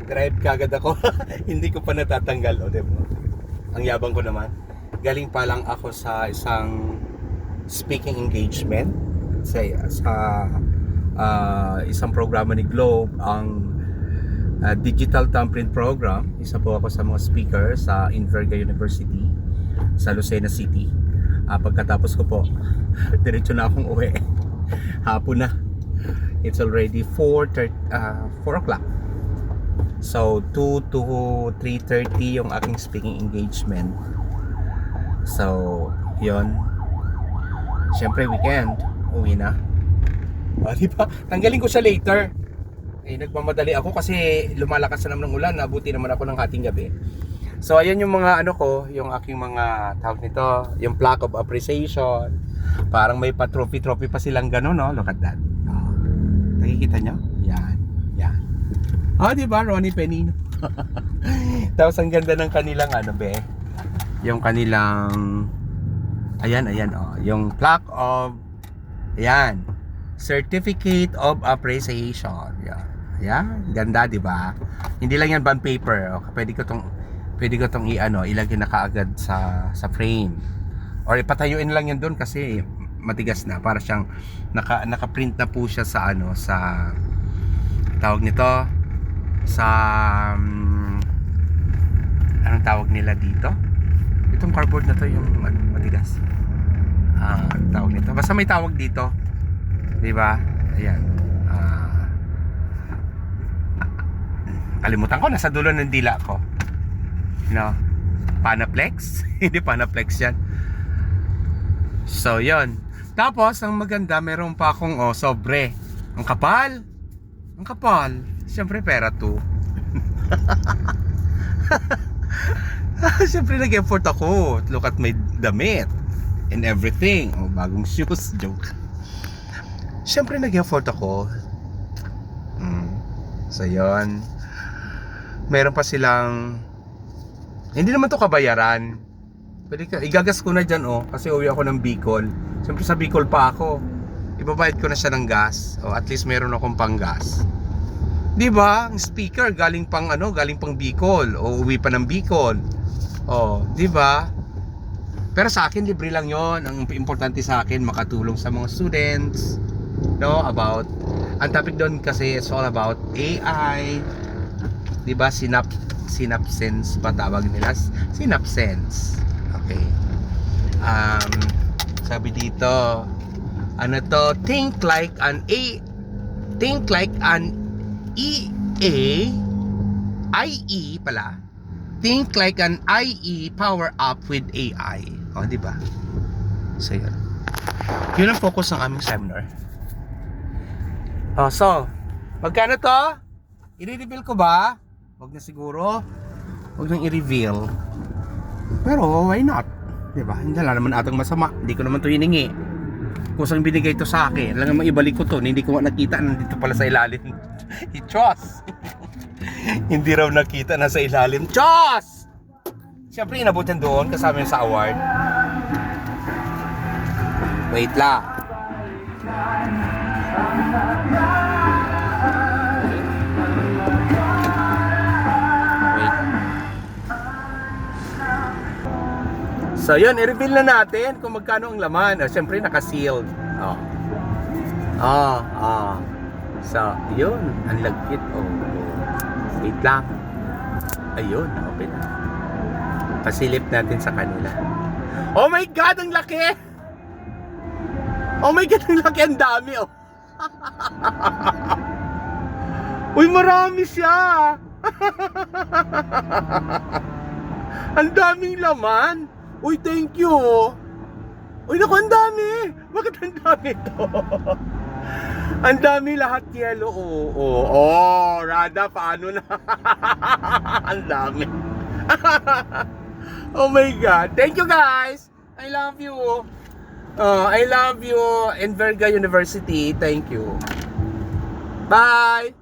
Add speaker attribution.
Speaker 1: drive kagad ako. Hindi ko pa natatanggal, o diba? Ang yabang ko naman. Galing pa lang ako sa isang speaking engagement sa isang programa ni Globe, ang Digital Thumbprint Program. Isa po ako sa mga speaker sa Inverga University sa Lucena City. Pagkatapos ko po, diretso na akong uwi. Hapon na. It's already 4 o'clock. So 2 to 3:30 yung aking speaking engagement. So yon. Siyempre weekend, uwi na. Diba? Tanggalin ko siya later. Nagmamadali ako kasi lumalakas na naman ng ulan. Nabuti naman ako ng hating gabi. So ayan yung mga ano ko, yung aking mga tawag nito, yung plaque of appreciation. Parang may pa-trophy pa silang gano'n, no? Look at that. Nakikita nyo? Yan. Yan. Diba? Ronnie Penino. Tapos ang ganda ng kanilang ano, be? Yung kanilang ayan, yung plaque of ayan, Certificate of Appreciation. Yan, ganda, di ba? Hindi lang yan bond paper. Pwede ko tong ilagay na kaagad sa frame. Or ipatayuin lang yan doon kasi matigas na, para siyang naka-print na po siya sa sa tawag nito, sa anong tawag nila dito? Itong cardboard na to, yung matigas. Tawag nito. Basta may tawag dito. 'Di ba? Ayan. Kalimutan ko, nasa dulo ng dila ko. No. Panaplex? Hindi Panaplex 'yan. So, 'yon. Tapos, ang maganda, meron pa akong sobre. Ang kapal. Ang kapal. Siyempre, pera to. Siyempre, nag-effort ako. Look at my damit and everything. Bagong shoes. Joke. Siyempre, nag-effort ako. So, yun. Meron pa silang hindi naman to kabayaran. Pwede ka, igagas ko na dyan, kasi uwi ako ng Bicol. Siyempre, sa Bicol pa ako. Ibabayad ko na siya ng gas. At least meron akong pang-gas. Diba? Ang speaker galing pang Bicol, o uwi pa ng Bicol. Diba? Pero sa akin libre lang 'yon. Ang importante sa akin makatulong sa mga students, no, about ang topic doon kasi it's all about AI. Diba? Synapsense ba tawag nila? Synapsense. Okay. Sabi dito, ano to? Think like an IE pala. Think like an IE power up with AI. Di ba? So, yun. Yun ang focus ng aming seminar. So, magkano to? I-reveal ko ba? Huwag na siguro. Huwag nang i-reveal. Pero, why not? Di ba? Hindi naman atang masama. Hindi ko naman to hiningi. Kusang binigay to sa akin, lang naman ibalik ko to, hindi ko nakita, nandito pala sa ilalim. Chos! Hindi raw nakita, nasa ilalim. Chos! Siyempre inabutan doon kasama yun sa award. Wait lang. Wait. So yun, i-reveal na natin kung magkano ang laman. Siyempre naka-sealed. So, yun, ang lagkit. Wait lang. Ayun, open na. Pasilip natin sa kanila. Oh my God, ang laki! Oh my God, ang laki, ang dami, Uy, marami siya! Ang daming laman! Uy, thank you! Uy, naku, ang dami! Bakit ang dami ito? Ang dami, lahat yellow. Rada, paano na? Ang dami. Oh my God. Thank you, guys. I love you. I love you, Inverga University. Thank you. Bye.